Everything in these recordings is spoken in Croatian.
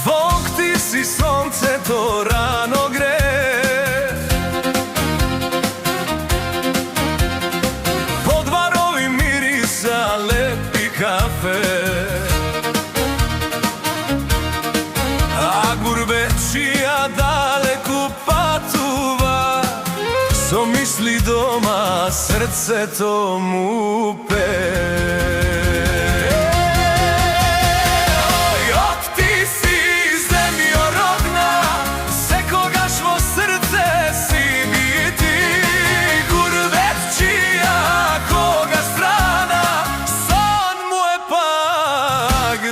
Vok, ti si sonce, to rano gre, pod varovi mirisa lepi kafe, a gurbečija daleku patuva, so misli doma, srce to mupe.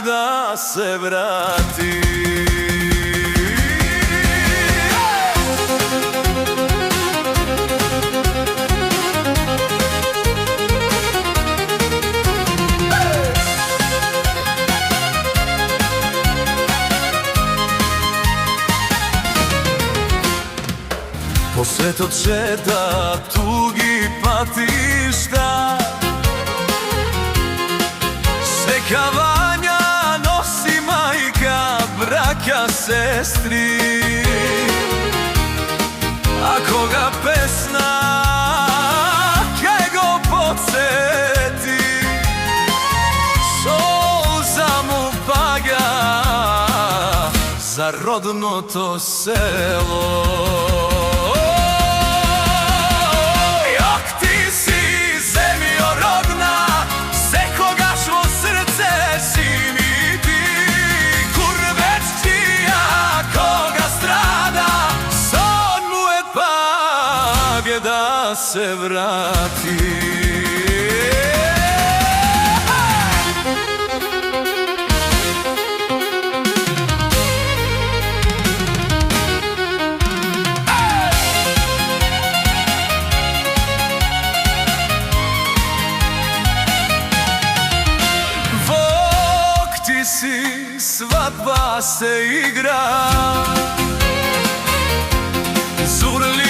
Da se vrati. Posvet od četa, tugi patišta, sekavanja nosi majka, braća, sestri. Ako ga pesna kego podsjeti, solza mu paga za rodno to selo. Da se vrati. Vok, ti si, svadba se igra, zurli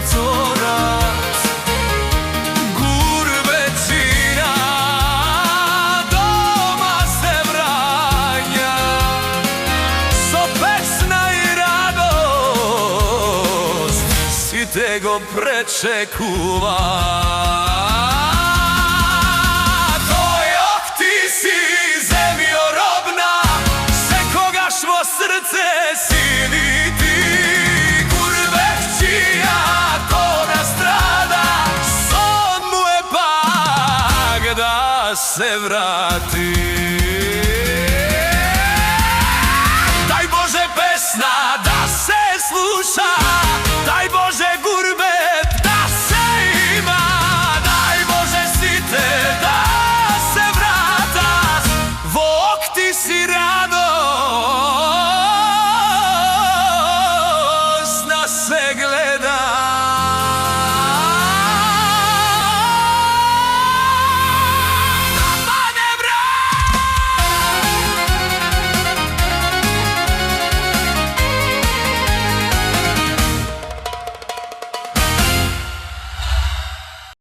corac, gurbečina doma se vranja, so pesna i radost, si tego prečekuva. Srce si mi ti, gurbečija koga strada, son mu je pak da se vrati. Daj Bože pesna da se sluša, daj Bože gurbe